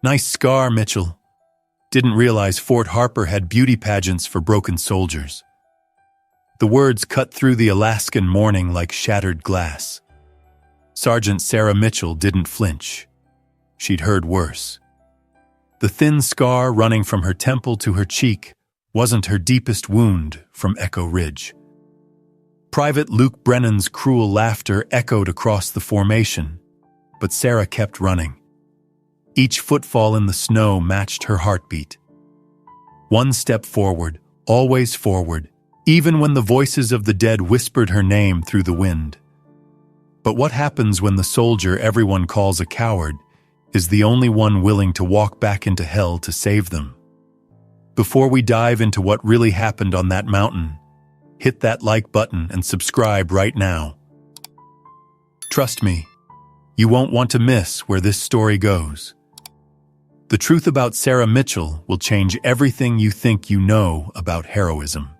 Nice scar, Mitchell. Didn't realize Fort Harper had beauty pageants for broken soldiers. The words cut through the Alaskan morning like shattered glass. Sergeant Sarah Mitchell didn't flinch. She'd heard worse. The thin scar running from her temple to her cheek wasn't her deepest wound from Echo Ridge. Private Luke Brennan's cruel laughter echoed across the formation, but Sarah kept running. Each footfall in the snow matched her heartbeat. One step forward, always forward, even when the voices of the dead whispered her name through the wind. But what happens when the soldier everyone calls a coward is the only one willing to walk back into hell to save them? Before we dive into what really happened on that mountain, hit that like button and subscribe right now. Trust me, you won't want to miss where this story goes. The truth about Sarah Mitchell will change everything you think you know about heroism.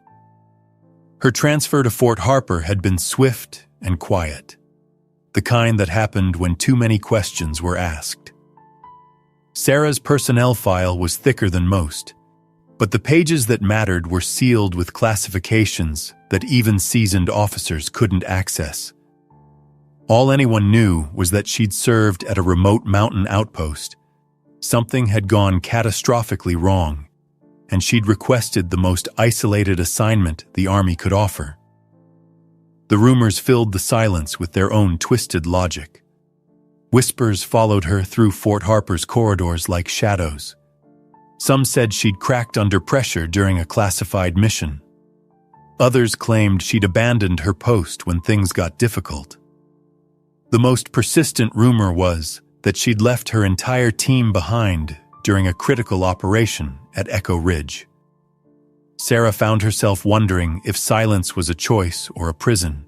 Her transfer to Fort Harper had been swift and quiet, the kind that happened when too many questions were asked. Sarah's personnel file was thicker than most, but the pages that mattered were sealed with classifications that even seasoned officers couldn't access. All anyone knew was that she'd served at a remote mountain outpost. Something had gone catastrophically wrong, and she'd requested the most isolated assignment the Army could offer. The rumors filled the silence with their own twisted logic. Whispers followed her through Fort Harper's corridors like shadows. Some said she'd cracked under pressure during a classified mission. Others claimed she'd abandoned her post when things got difficult. The most persistent rumor was that she'd left her entire team behind during a critical operation at Echo Ridge. Sarah found herself wondering if silence was a choice or a prison.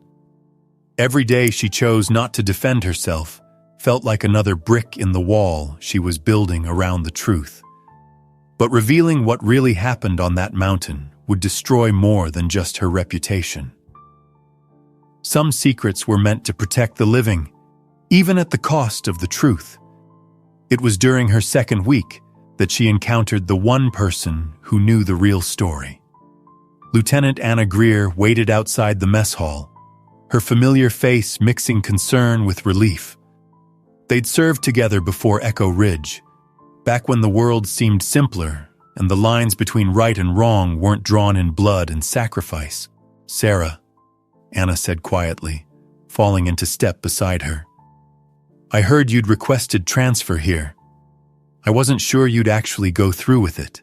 Every day she chose not to defend herself felt like another brick in the wall she was building around the truth. But revealing what really happened on that mountain would destroy more than just her reputation. Some secrets were meant to protect the living, even at the cost of the truth. It was during her second week that she encountered the one person who knew the real story. Lieutenant Anna Greer waited outside the mess hall, her familiar face mixing concern with relief. They'd served together before Echo Ridge, back when the world seemed simpler and the lines between right and wrong weren't drawn in blood and sacrifice. "Sarah," Anna said quietly, falling into step beside her. "I heard you'd requested transfer here. I wasn't sure you'd actually go through with it."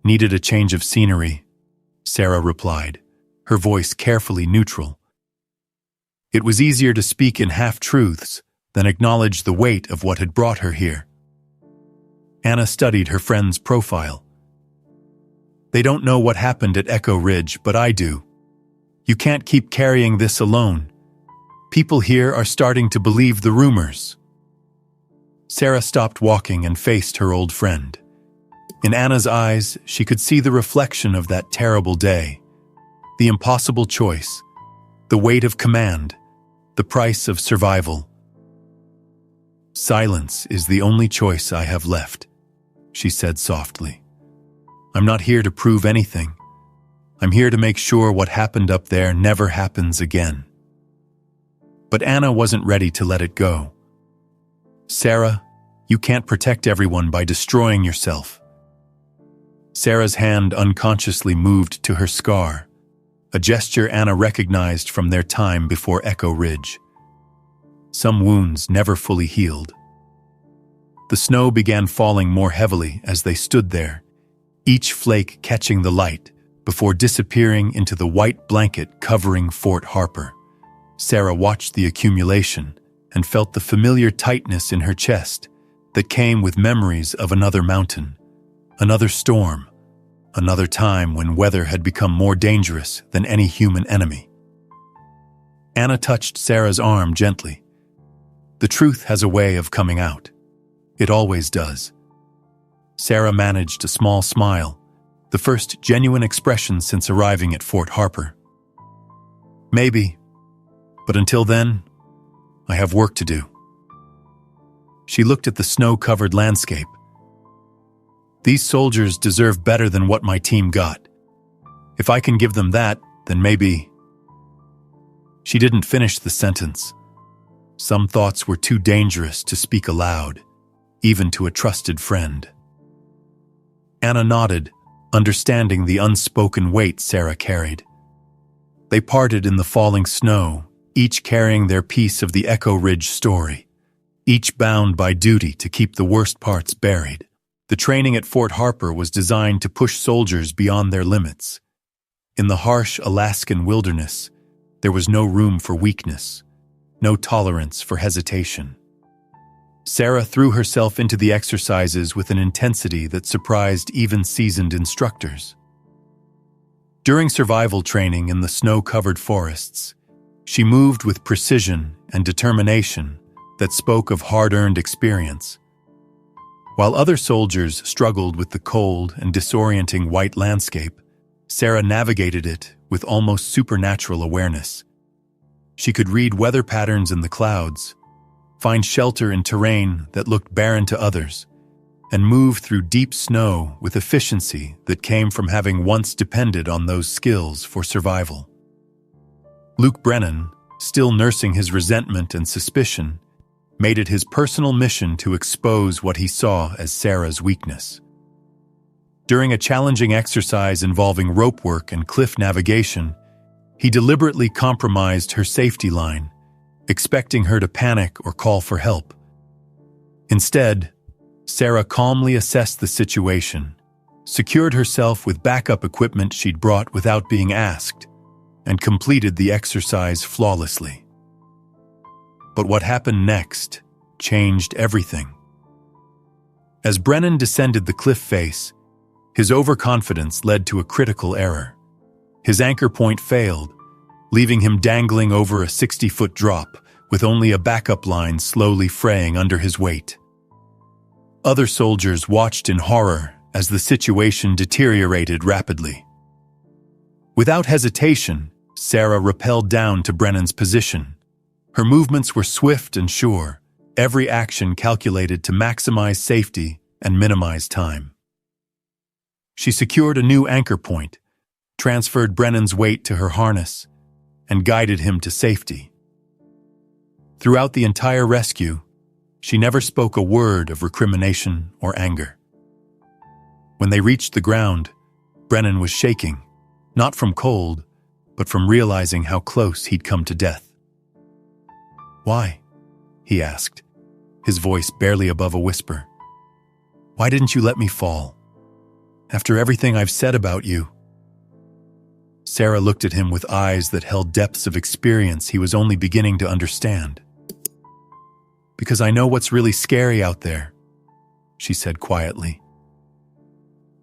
"Needed a change of scenery," Sarah replied, her voice carefully neutral. It was easier to speak in half-truths than acknowledge the weight of what had brought her here. Anna studied her friend's profile. "They don't know what happened at Echo Ridge, but I do. You can't keep carrying this alone. People here are starting to believe the rumors." Sarah stopped walking and faced her old friend. In Anna's eyes, she could see the reflection of that terrible day. The impossible choice, the weight of command, the price of survival. "Silence is the only choice I have left," she said softly. "I'm not here to prove anything. I'm here to make sure what happened up there never happens again." But Anna wasn't ready to let it go. "Sarah, you can't protect everyone by destroying yourself." Sarah's hand unconsciously moved to her scar, a gesture Anna recognized from their time before Echo Ridge. Some wounds never fully healed. The snow began falling more heavily as they stood there, each flake catching the light before disappearing into the white blanket covering Fort Harper. Sarah watched the accumulation and felt the familiar tightness in her chest that came with memories of another mountain, another storm, another time when weather had become more dangerous than any human enemy. Anna touched Sarah's arm gently. "The truth has a way of coming out. It always does." Sarah managed a small smile, the first genuine expression since arriving at Fort Harper. "Maybe, but until then, I have work to do." She looked at the snow-covered landscape. These soldiers deserve better than what my team got. If I can give them that, then maybe... She didn't finish the sentence. Some thoughts were too dangerous to speak aloud, even to a trusted friend. Anna nodded, understanding the unspoken weight Sarah carried. They parted in the falling snow, each carrying their piece of the Echo Ridge story, each bound by duty to keep the worst parts buried. The training at Fort Harper was designed to push soldiers beyond their limits. In the harsh Alaskan wilderness, there was no room for weakness, no tolerance for hesitation. Sarah threw herself into the exercises with an intensity that surprised even seasoned instructors. During survival training in the snow-covered forests, she moved with precision and determination that spoke of hard-earned experience. While other soldiers struggled with the cold and disorienting white landscape, Sarah navigated it with almost supernatural awareness. She could read weather patterns in the clouds, find shelter in terrain that looked barren to others, and move through deep snow with efficiency that came from having once depended on those skills for survival. Luke Brennan, still nursing his resentment and suspicion, made it his personal mission to expose what he saw as Sarah's weakness. During a challenging exercise involving rope work and cliff navigation, he deliberately compromised her safety line, expecting her to panic or call for help. Instead, Sarah calmly assessed the situation, secured herself with backup equipment she'd brought without being asked, and completed the exercise flawlessly. But what happened next changed everything. As Brennan descended the cliff face, his overconfidence led to a critical error. His anchor point failed, leaving him dangling over a 60-foot drop, with only a backup line slowly fraying under his weight. Other soldiers watched in horror as the situation deteriorated rapidly. Without hesitation, Sarah rappelled down to Brennan's position. Her movements were swift and sure, every action calculated to maximize safety and minimize time. She secured a new anchor point, transferred Brennan's weight to her harness, and guided him to safety. Throughout the entire rescue, she never spoke a word of recrimination or anger. When they reached the ground, Brennan was shaking, not from cold, but from realizing how close he'd come to death. "Why?" he asked, his voice barely above a whisper. "Why didn't you let me fall? After everything I've said about you." Sarah looked at him with eyes that held depths of experience he was only beginning to understand. "Because I know what's really scary out there," she said quietly.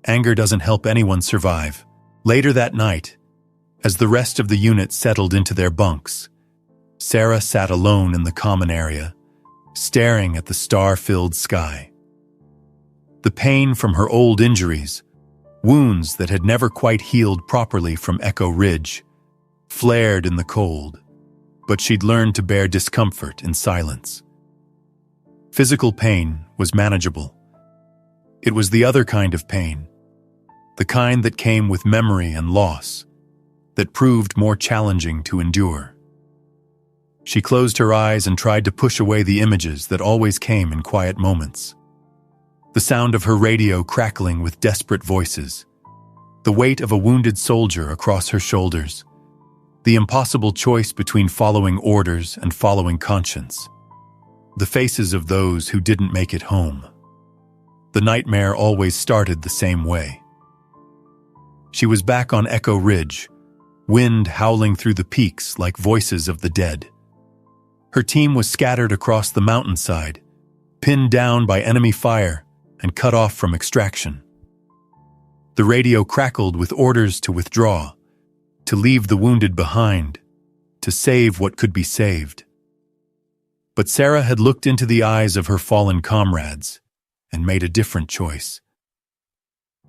Anger doesn't help anyone survive. Later that night, as the rest of the unit settled into their bunks, Sarah sat alone in the common area, staring at the star-filled sky. The pain from her old injuries, wounds that had never quite healed properly from Echo Ridge, flared in the cold, but she'd learned to bear discomfort in silence. Physical pain was manageable. It was the other kind of pain, the kind that came with memory and loss, that proved more challenging to endure. She closed her eyes and tried to push away the images that always came in quiet moments. The sound of her radio crackling with desperate voices, the weight of a wounded soldier across her shoulders, the impossible choice between following orders and following conscience, the faces of those who didn't make it home. The nightmare always started the same way. She was back on Echo Ridge, wind howling through the peaks like voices of the dead. Her team was scattered across the mountainside, pinned down by enemy fire and cut off from extraction. The radio crackled with orders to withdraw, to leave the wounded behind, to save what could be saved. But Sarah had looked into the eyes of her fallen comrades and made a different choice.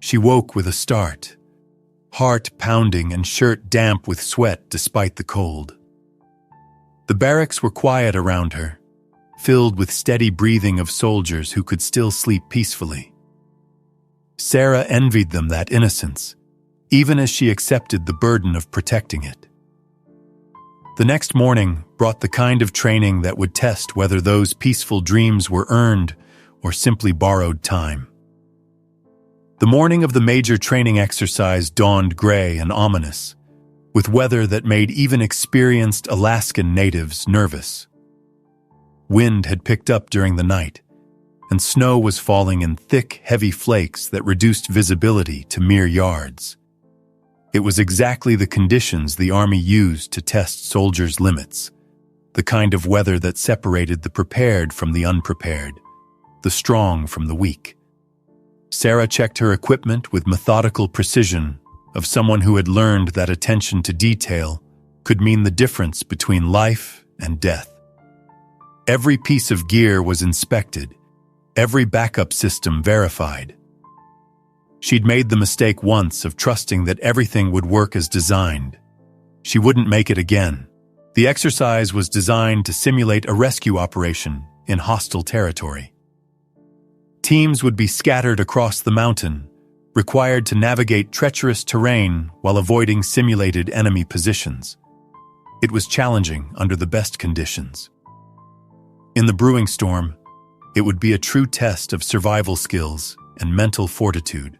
She woke with a start, heart pounding and shirt damp with sweat despite the cold. The barracks were quiet around her, filled with steady breathing of soldiers who could still sleep peacefully. Sarah envied them that innocence, even as she accepted the burden of protecting it. The next morning brought the kind of training that would test whether those peaceful dreams were earned or simply borrowed time. The morning of the major training exercise dawned gray and ominous, with weather that made even experienced Alaskan natives nervous. Wind had picked up during the night, and snow was falling in thick, heavy flakes that reduced visibility to mere yards. It was exactly the conditions the Army used to test soldiers' limits, the kind of weather that separated the prepared from the unprepared, the strong from the weak. Sarah checked her equipment with methodical precision of someone who had learned that attention to detail could mean the difference between life and death. Every piece of gear was inspected, every backup system verified. She'd made the mistake once of trusting that everything would work as designed. She wouldn't make it again. The exercise was designed to simulate a rescue operation in hostile territory. Teams would be scattered across the mountain, required to navigate treacherous terrain while avoiding simulated enemy positions. It was challenging under the best conditions. In the brewing storm, it would be a true test of survival skills and mental fortitude.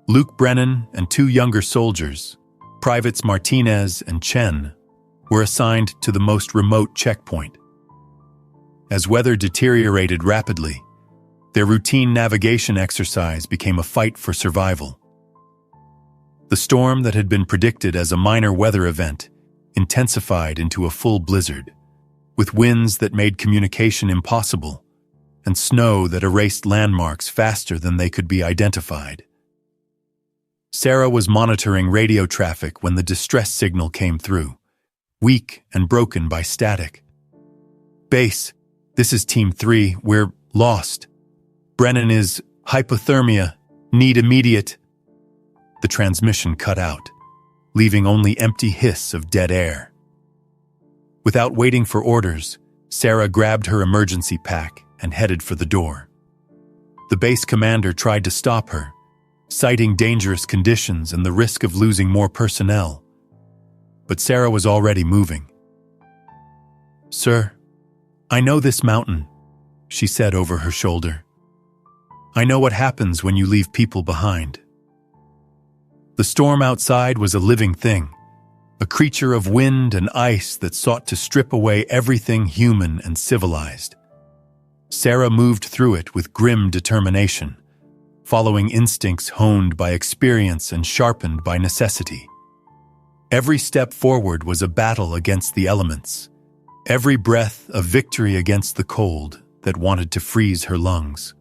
Luke Brennan and two younger soldiers, Privates Martinez and Chen, were assigned to the most remote checkpoint. As weather deteriorated rapidly, their routine navigation exercise became a fight for survival. The storm that had been predicted as a minor weather event intensified into a full blizzard, with winds that made communication impossible and snow that erased landmarks faster than they could be identified. Sarah was monitoring radio traffic when the distress signal came through, weak and broken by static. "Base, this is Team 3, we're lost. Brennan is hypothermia, need immediate..." The transmission cut out, leaving only empty hiss of dead air. Without waiting for orders, Sarah grabbed her emergency pack and headed for the door. The base commander tried to stop her, citing dangerous conditions and the risk of losing more personnel. But Sarah was already moving. "Sir, I know this mountain," she said over her shoulder. "I know what happens when you leave people behind." The storm outside was a living thing, a creature of wind and ice that sought to strip away everything human and civilized. Sarah moved through it with grim determination, following instincts honed by experience and sharpened by necessity. Every step forward was a battle against the elements, every breath a victory against the cold that wanted to freeze her lungs.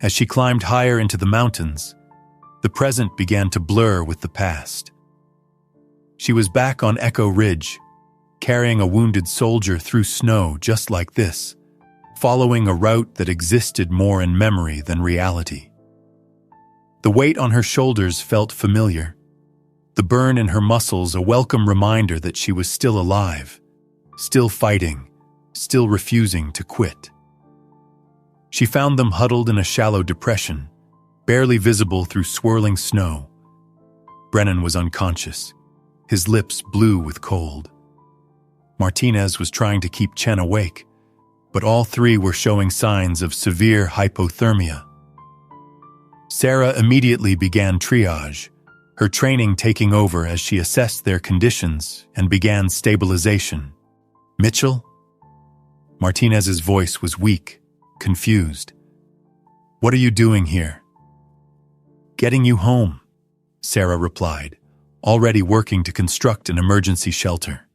As she climbed higher into the mountains, the present began to blur with the past. She was back on Echo Ridge, carrying a wounded soldier through snow just like this, following a route that existed more in memory than reality. The weight on her shoulders felt familiar, the burn in her muscles a welcome reminder that she was still alive, still fighting, still refusing to quit. She found them huddled in a shallow depression, barely visible through swirling snow. Brennan was unconscious, his lips blue with cold. Martinez was trying to keep Chen awake, but all three were showing signs of severe hypothermia. Sarah immediately began triage, her training taking over as she assessed their conditions and began stabilization. "Mitchell?" Martinez's voice was weak, confused. "What are you doing here?" "Getting you home," Sarah replied, already working to construct an emergency shelter.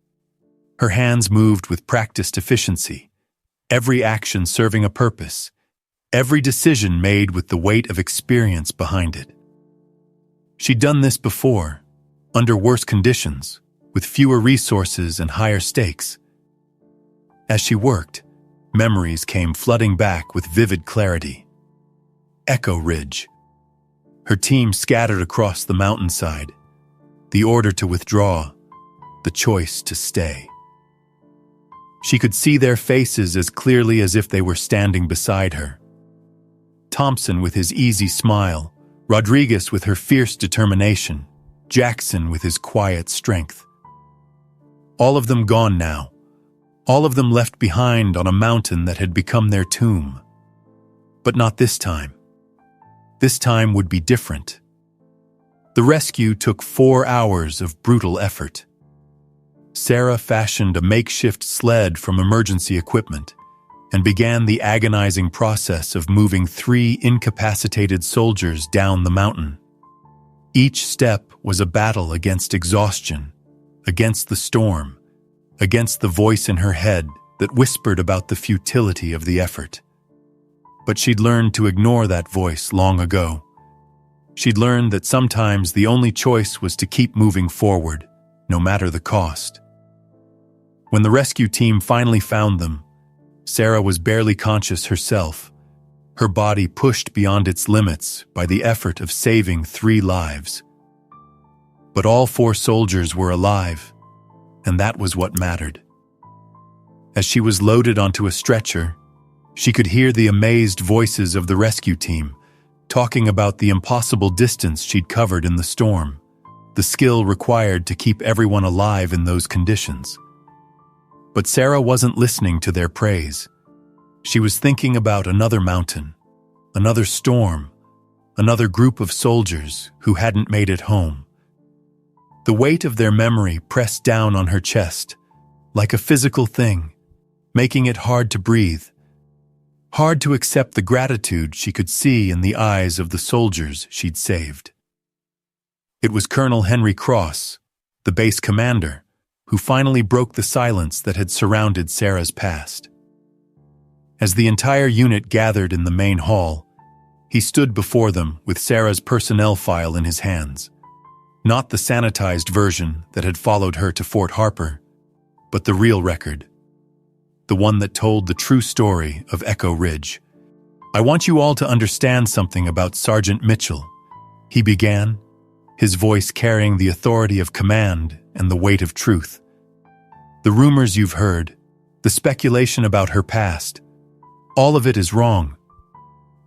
Her hands moved with practiced efficiency, every action serving a purpose, every decision made with the weight of experience behind it. She'd done this before, under worse conditions, with fewer resources and higher stakes. As she worked, memories came flooding back with vivid clarity. Echo Ridge. Her team scattered across the mountainside, the order to withdraw, the choice to stay. She could see their faces as clearly as if they were standing beside her. Thompson with his easy smile, Rodriguez with her fierce determination, Jackson with his quiet strength. All of them gone now, all of them left behind on a mountain that had become their tomb. But not this time. This time would be different. The rescue took 4 hours of brutal effort. Sarah fashioned a makeshift sled from emergency equipment and began the agonizing process of moving 3 incapacitated soldiers down the mountain. Each step was a battle against exhaustion, against the storm, against the voice in her head that whispered about the futility of the effort. But she'd learned to ignore that voice long ago. She'd learned that sometimes the only choice was to keep moving forward, no matter the cost. When the rescue team finally found them, Sarah was barely conscious herself, her body pushed beyond its limits by the effort of saving 3 lives. But all 4 soldiers were alive, and that was what mattered. As she was loaded onto a stretcher, she could hear the amazed voices of the rescue team, talking about the impossible distance she'd covered in the storm, the skill required to keep everyone alive in those conditions. But Sarah wasn't listening to their praise. She was thinking about another mountain, another storm, another group of soldiers who hadn't made it home. The weight of their memory pressed down on her chest, like a physical thing, making it hard to breathe, hard to accept the gratitude she could see in the eyes of the soldiers she'd saved. It was Colonel Henry Cross, the base commander, who finally broke the silence that had surrounded Sarah's past. As the entire unit gathered in the main hall, he stood before them with Sarah's personnel file in his hands. Not the sanitized version that had followed her to Fort Harper, but the real record. The one that told the true story of Echo Ridge. "I want you all to understand something about Sergeant Mitchell," he began, his voice carrying the authority of command and the weight of truth. "The rumors you've heard, the speculation about her past, all of it is wrong.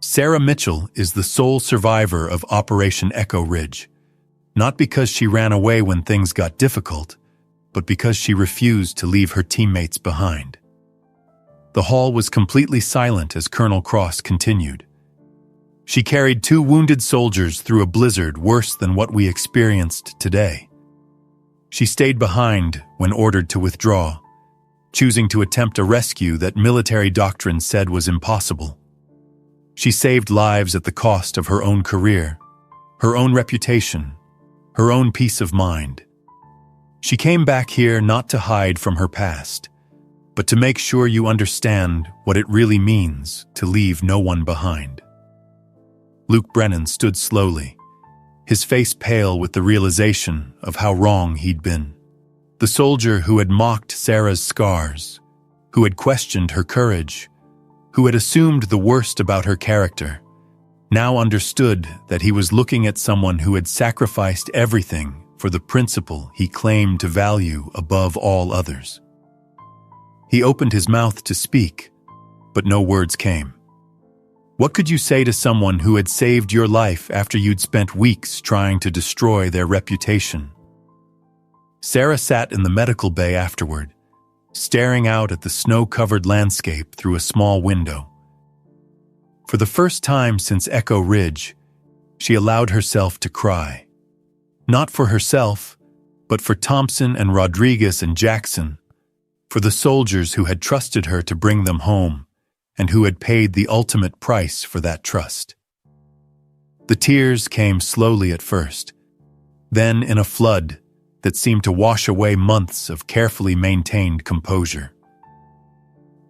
Sarah Mitchell is the sole survivor of Operation Echo Ridge, not because she ran away when things got difficult, but because she refused to leave her teammates behind." The hall was completely silent as Colonel Cross continued. "She carried 2 wounded soldiers through a blizzard worse than what we experienced today. She stayed behind when ordered to withdraw, choosing to attempt a rescue that military doctrine said was impossible. She saved lives at the cost of her own career, her own reputation, her own peace of mind. She came back here not to hide from her past, but to make sure you understand what it really means to leave no one behind." Luke Brennan stood slowly, his face pale with the realization of how wrong he'd been. The soldier who had mocked Sarah's scars, who had questioned her courage, who had assumed the worst about her character, now understood that he was looking at someone who had sacrificed everything for the principle he claimed to value above all others. He opened his mouth to speak, but no words came. What could you say to someone who had saved your life after you'd spent weeks trying to destroy their reputation? Sarah sat in the medical bay afterward, staring out at the snow-covered landscape through a small window. For the first time since Echo Ridge, she allowed herself to cry. Not for herself, but for Thompson and Rodriguez and Jackson, for the soldiers who had trusted her to bring them home, and who had paid the ultimate price for that trust. The tears came slowly at first, then in a flood that seemed to wash away months of carefully maintained composure.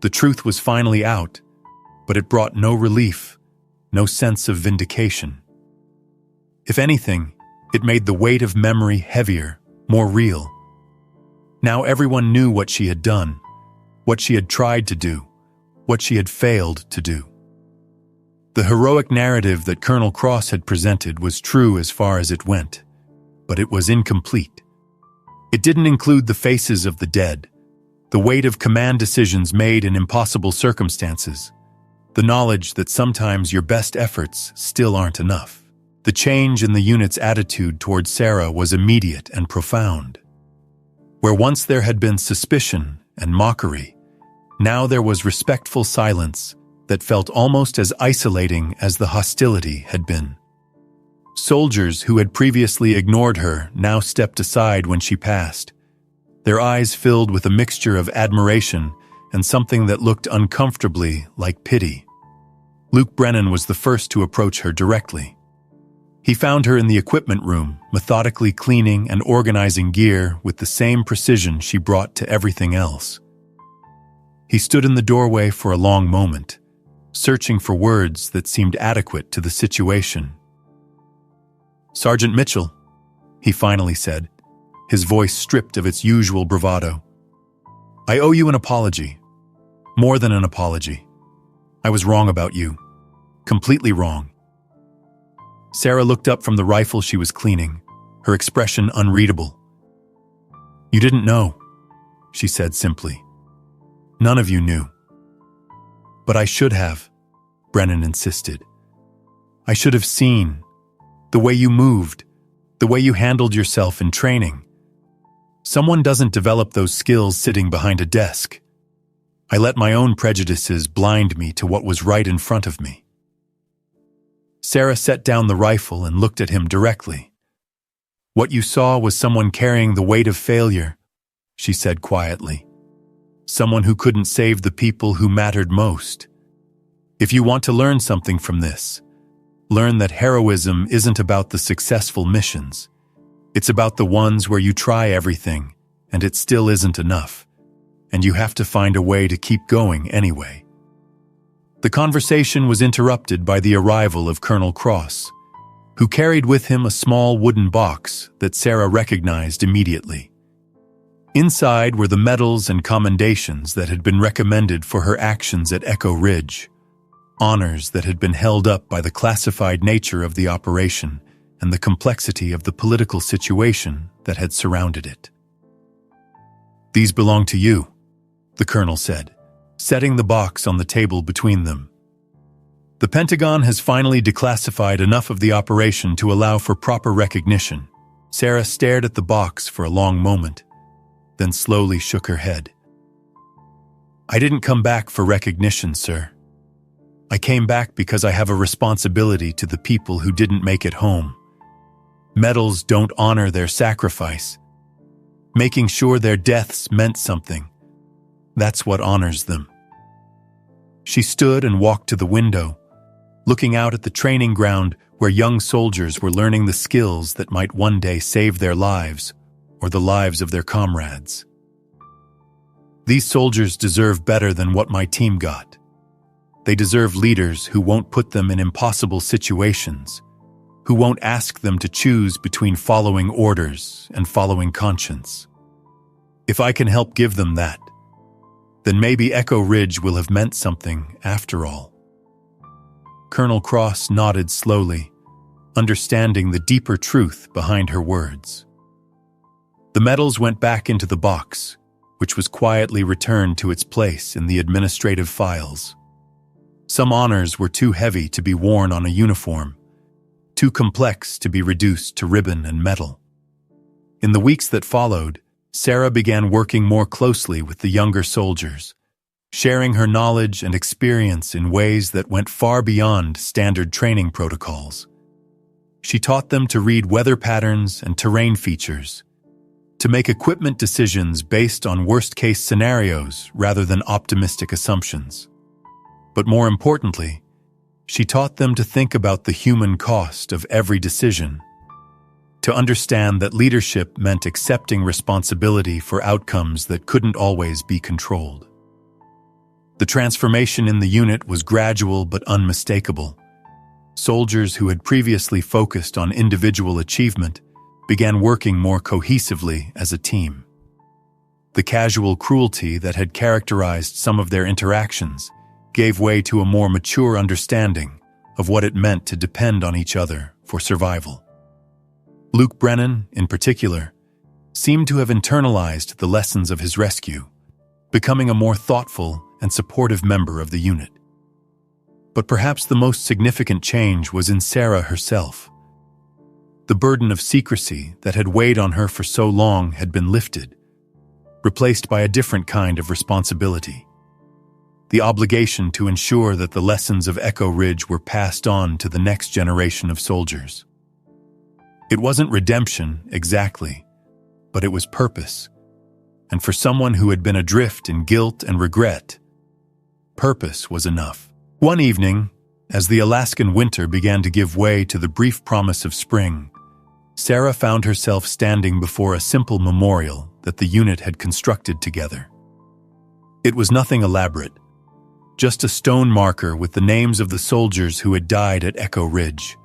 The truth was finally out, but it brought no relief, no sense of vindication. If anything, it made the weight of memory heavier, more real. Now everyone knew what she had done, what she had tried to do, what she had failed to do. The heroic narrative that Colonel Cross had presented was true as far as it went, but it was incomplete. It didn't include the faces of the dead, The weight of command decisions made in impossible circumstances. The knowledge that sometimes your best efforts still aren't enough. The change in the unit's attitude toward Sarah was immediate and profound. Where once there had been suspicion and mockery, now there was respectful silence that felt almost as isolating as the hostility had been. Soldiers who had previously ignored her now stepped aside when she passed, their eyes filled with a mixture of admiration and something that looked uncomfortably like pity. Luke Brennan was the first to approach her directly. He found her in the equipment room, methodically cleaning and organizing gear with the same precision she brought to everything else. He stood in the doorway for a long moment, searching for words that seemed adequate to the situation. "Sergeant Mitchell," he finally said, his voice stripped of its usual bravado. "I owe you an apology. More than an apology. I was wrong about you. Completely wrong." Sarah looked up from the rifle she was cleaning, her expression unreadable. "You didn't know," she said simply. "None of you knew." "But I should have," Brennan insisted. "I should have seen the way you moved, the way you handled yourself in training. Someone doesn't develop those skills sitting behind a desk. I let my own prejudices blind me to what was right in front of me." Sarah set down the rifle and looked at him directly. "What you saw was someone carrying the weight of failure," she said quietly. "Someone who couldn't save the people who mattered most. If you want to learn something from this, learn that heroism isn't about the successful missions. It's about the ones where you try everything, and it still isn't enough, and you have to find a way to keep going anyway." The conversation was interrupted by the arrival of Colonel Cross, who carried with him a small wooden box that Sarah recognized immediately. Inside were the medals and commendations that had been recommended for her actions at Echo Ridge, honors that had been held up by the classified nature of the operation and the complexity of the political situation that had surrounded it. "These belong to you," the colonel said, setting the box on the table between them. "The Pentagon has finally declassified enough of the operation to allow for proper recognition." Sarah stared at the box for a long moment, then slowly shook her head. "I didn't come back for recognition, sir. I came back because I have a responsibility to the people who didn't make it home. Medals don't honor their sacrifice. Making sure their deaths meant something. That's what honors them." She stood and walked to the window, looking out at the training ground where young soldiers were learning the skills that might one day save their lives or the lives of their comrades. "These soldiers deserve better than what my team got. They deserve leaders who won't put them in impossible situations, who won't ask them to choose between following orders and following conscience. If I can help give them that, then maybe Echo Ridge will have meant something after all." Colonel Cross nodded slowly, understanding the deeper truth behind her words. The medals went back into the box, which was quietly returned to its place in the administrative files. Some honors were too heavy to be worn on a uniform, too complex to be reduced to ribbon and medal. In the weeks that followed, Sarah began working more closely with the younger soldiers, sharing her knowledge and experience in ways that went far beyond standard training protocols. She taught them to read weather patterns and terrain features, to make equipment decisions based on worst-case scenarios rather than optimistic assumptions. But more importantly, she taught them to think about the human cost of every decision, to understand that leadership meant accepting responsibility for outcomes that couldn't always be controlled. The transformation in the unit was gradual but unmistakable. Soldiers who had previously focused on individual achievement began working more cohesively as a team. The casual cruelty that had characterized some of their interactions gave way to a more mature understanding of what it meant to depend on each other for survival. Luke Brennan, in particular, seemed to have internalized the lessons of his rescue, becoming a more thoughtful and supportive member of the unit. But perhaps the most significant change was in Sarah herself. The burden of secrecy that had weighed on her for so long had been lifted, replaced by a different kind of responsibility. The obligation to ensure that the lessons of Echo Ridge were passed on to the next generation of soldiers. It wasn't redemption, exactly, but it was purpose. And for someone who had been adrift in guilt and regret, purpose was enough. One evening, as the Alaskan winter began to give way to the brief promise of spring, Sarah found herself standing before a simple memorial that the unit had constructed together. It was nothing elaborate, just a stone marker with the names of the soldiers who had died at Echo Ridge,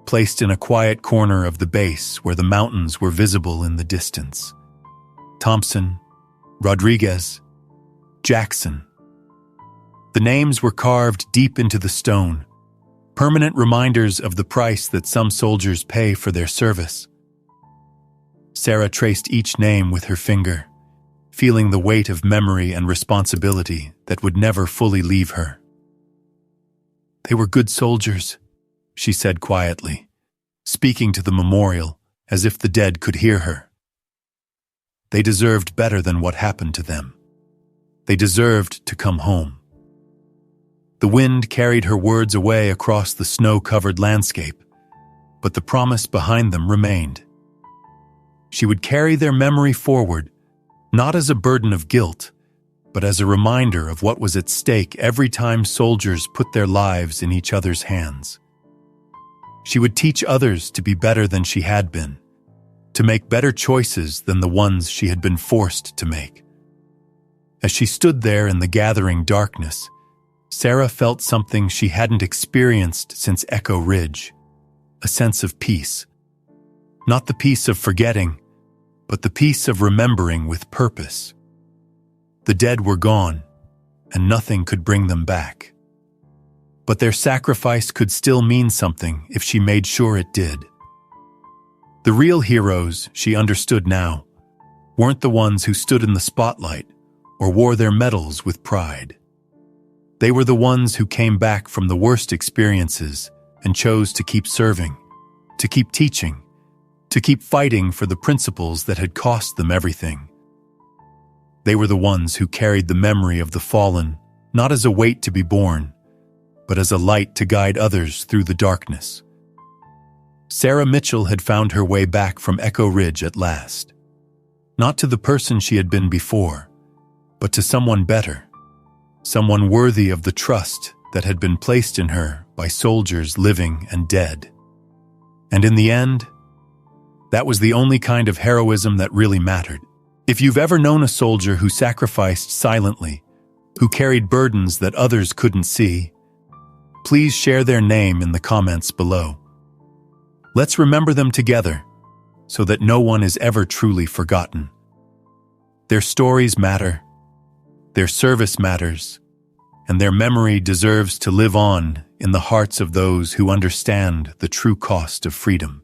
placed in a quiet corner of the base where the mountains were visible in the distance. Thompson, Rodriguez, Jackson. The names were carved deep into the stone, permanent reminders of the price that some soldiers pay for their service. Sarah traced each name with her finger, feeling the weight of memory and responsibility that would never fully leave her. "They were good soldiers," she said quietly, speaking to the memorial as if the dead could hear her. They deserved better than what happened to them. They deserved to come home. The wind carried her words away across the snow-covered landscape, but the promise behind them remained. She would carry their memory forward, not as a burden of guilt, but as a reminder of what was at stake every time soldiers put their lives in each other's hands. She would teach others to be better than she had been, to make better choices than the ones she had been forced to make. As she stood there in the gathering darkness, Sarah felt something she hadn't experienced since Echo Ridge, a sense of peace. Not the peace of forgetting, but the peace of remembering with purpose. The dead were gone, and nothing could bring them back. But their sacrifice could still mean something if she made sure it did. The real heroes, she understood now, weren't the ones who stood in the spotlight or wore their medals with pride. They were the ones who came back from the worst experiences and chose to keep serving, to keep teaching, to keep fighting for the principles that had cost them everything. They were the ones who carried the memory of the fallen, not as a weight to be borne, but as a light to guide others through the darkness. Sarah Mitchell had found her way back from Echo Ridge at last. Not to the person she had been before, but to someone better, someone worthy of the trust that had been placed in her by soldiers living and dead. And in the end, that was the only kind of heroism that really mattered. If you've ever known a soldier who sacrificed silently, who carried burdens that others couldn't see, please share their name in the comments below. Let's remember them together, so that no one is ever truly forgotten. Their stories matter, their service matters, and their memory deserves to live on in the hearts of those who understand the true cost of freedom.